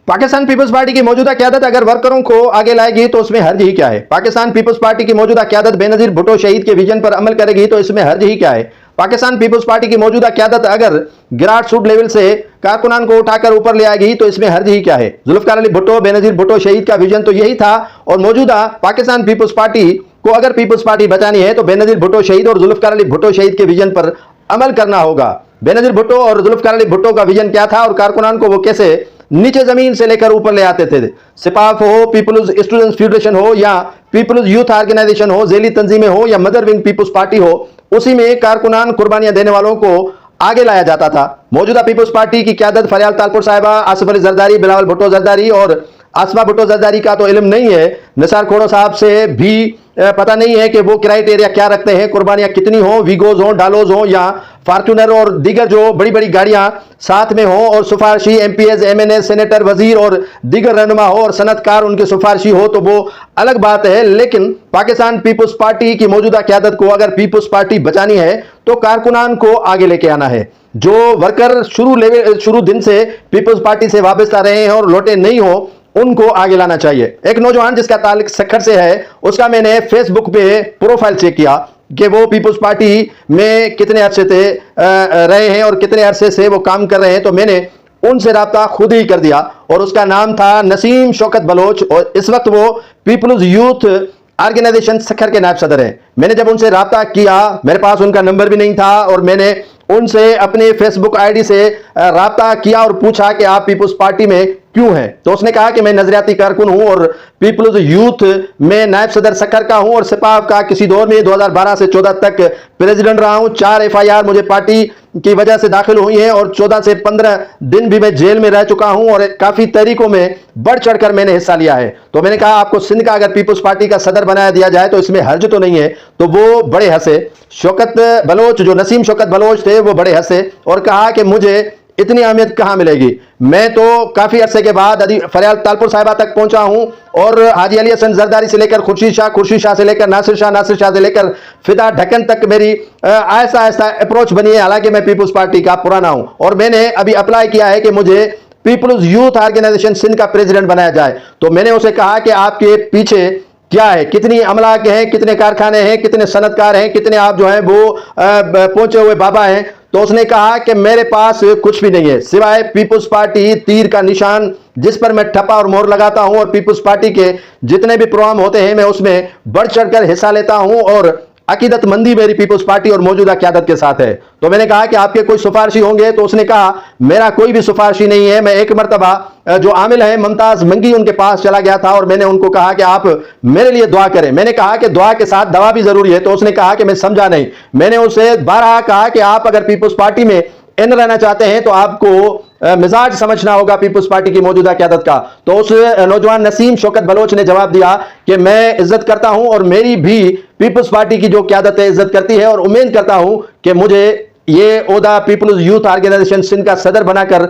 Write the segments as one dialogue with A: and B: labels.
A: Pakistan peoples party की मौजूदा क़यादत अगर वर्करों को आगे लाएगी तो उसमें हर्ज ही क्या है। पाकिस्तान पीपल्स पार्टी की मौजूदा क़यादत बेनजीर भुट्टो शहीद के विजन पर अमल करेगी तो इसमें हर्ज ही क्या है। पाकिस्तान पीपल्स पार्टी की मौजूदा क़यादत अगर ग्रास रूट लेवल से कारकुनान को उठाकर ऊपर ले आएगी तो इसमें हर्ज ही क्या है। जुल्फिकार अली भुट्टो बेनजीर भुट्टो शहीद का विजन तो यही था और मौजूदा पाकिस्तान पीपल्स पार्टी को अगर पीपल्स पार्टी बचानी है तो बेनजीर भुट्टो शहीद और जुल्फिकार अली भुट्टो शहीद के विजन पर अमल करना होगा। बेनजीर भुट्टो और जुल्फिकार अली भुट्टो का विजन क्या था और कारकुनान को वो कैसे नीचे जमीन से लेकर ऊपर ले आते थे। सिपाफ हो, पीपल्स स्टूडेंट्स फेडरेशन हो या पीपल्स यूथ ऑर्गेनाइजेशन हो, जेली तंजीमें हो या मदर विंग पीपल्स पार्टी हो, उसी में कारकुनान कुर्बानियां देने वालों को आगे लाया जाता था। मौजूदा पीपल्स पार्टी की क़यादत फरियाल तालपुर साहिबा, आसिफ अली जरदारी, बिलावल भुट्टो जरदारी और आसमा भुट्टो जरदारी का तो इल्म नहीं है। निसार खोड़ो साहब से भी पता नहीं है कि वो क्राइटेरिया क्या रखते हैं, कुर्बानियां कितनी हो, वीगोज हो, डालोज हो या फार्चूनर और दीगर जो बड़ी बड़ी गाड़ियां साथ में हो और सिफारशी एमपीएस, एमएनएस, सेनेटर, वजीर और दीगर रहनुमा हो और सनतकार उनके सिफारशी हो तो वो अलग बात है। लेकिन पाकिस्तान पीपल्स पार्टी की मौजूदा क़यादत को अगर पीपल्स पार्टी बचानी है तो कारकुनान को आगे लेके आना है। जो वर्कर शुरू दिन से पीपल्स पार्टी से वाबस्ता रहे हैं और लौटे नहीं हो उनको आगे लाना चाहिए। एक नौजवान जिसका ताल्लुक सक्खर से है उसका मैंने फेसबुक पे प्रोफाइल चेक किया कि वो पीपल्स पार्टी में कितने अरसे से रहे हैं और कितने अरसे से वो काम कर रहे हैं, तो मैंने उनसे राब्ता खुद ही कर दिया और उसका नाम था नसीम शौकत बलोच और इस वक्त वो पीपल्स यूथ ऑर्गेनाइजेशन सक्खर के नायब सदर हैं। मैंने जब उनसे राब्ता किया, मेरे पास उनका नंबर भी नहीं था और मैंने उनसे अपने फेसबुक आईडी से राब्ता किया और पूछा कि आप पीपल्स पार्टी में क्यों हैं, तो उसने कहा कि मैं नजरियाती कारकुन हूं और पीपल्स यूथ में नायब सदर सक्खर का हूं और सिपाफ का किसी दौर में 2012 से 14 तक प्रेसिडेंट रहा हूं। 4 एफआईआर मुझे पार्टी की वजह से दाखिल हुई है और 14 से 15 दिन भी मैं जेल में रह चुका हूं और काफी तहरीकों में बढ़ चढ़कर मैंने हिस्सा लिया है। तो मैंने कहा आपको सिंध का अगर पीपल्स पार्टी का सदर बनाया दिया जाए तो इसमें हर्ज तो नहीं है। तो वो बड़े हंसे, शौकत बलोच जो नसीम शौकत बलोच थे वो बड़े हंसे और कहा कि मुझे इतनी अहमियत कहां मिलेगी, मैं तो काफी अरसे के बाद फरियाल तालपुर साहिबा तक पहुंचा हूं और हाजी अली हसन जरदारी से लेकर खुर्शीद शाह से लेकर नासिर शाह से लेकर फिदा ढक्कन तक मेरी आहिस्ता आहिस्ता अप्रोच बनी है। हालांकि मैं पीपल्स पार्टी का पुराना हूं और मैंने अभी अप्लाई किया है कि मुझे पीपल्स यूथ ऑर्गेनाइजेशन सिंध का प्रेसिडेंट बनाया जाए। तो मैंने उसे कहा कि आपके पीछे क्या है, कितनी अमला के हैं, कितने कारखाने हैं, कितने सनतकार हैं, कितने आप जो हैं वो पहुंचे हुए बाबा हैं। तो उसने कहा कि मेरे पास कुछ भी नहीं है सिवाय पीपल्स पार्टी तीर का निशान जिस पर मैं ठप्पा और मोहर लगाता हूं और पीपल्स पार्टी के जितने भी प्रोग्राम होते हैं मैं उसमें बढ़ चढ़कर हिस्सा लेता हूं और अकीदतमंदी मेरी पीपल्स पार्टी और मौजूदा क़यादत के साथ है। तो मैंने कहा कि आपके कोई सिफारशी होंगे, तो उसने कहा मेरा कोई भी सिफारशी नहीं है। मैं एक मरतबा जो आमिल है मुमताज मंगी उनके पास चला गया था और मैंने उनको कहा कि आप मेरे लिए दुआ करें। मैंने कहा कि दुआ के साथ दवा भी जरूरी है, तो उसने कहा कि मैं समझा नहीं। मैंने उसे बारहा कहा कि आप अगर पीपल्स पार्टी में इन रहना चाहते हैं तो आपको मिजाज समझना होगा पीपल्स पार्टी की मौजूदा क़यादत का। तो उस नौजवान नसीम शौकत बलोच ने जवाब दिया कि मैं इज्जत करता हूं और मेरी भी पीपल्स पार्टी की जो क़यादत है इज्जत करती है और उम्मीद करता हूं कि मुझे ये ओहदा पीपल्स यूथ ऑर्गेनाइजेशन सिंध का सदर बनाकर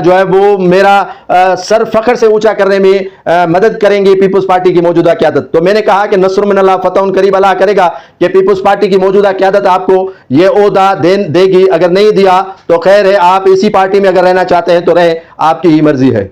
A: जो है वो मेरा सर फख्र से ऊंचा करने में मदद करेंगे पीपल्स पार्टी की मौजूदा क़यादत। तो मैंने कहा कि नस्र मिनल्लाह फतहुन करीब अल्लाह करेगा कि पीपल्स पार्टी की मौजूदा क़यादत आपको ये ओहदा देगी। अगर नहीं दिया तो खैर है, आप इसी पार्टी में अगर रहना चाहते हैं तो रहे, आपकी ही मर्जी है।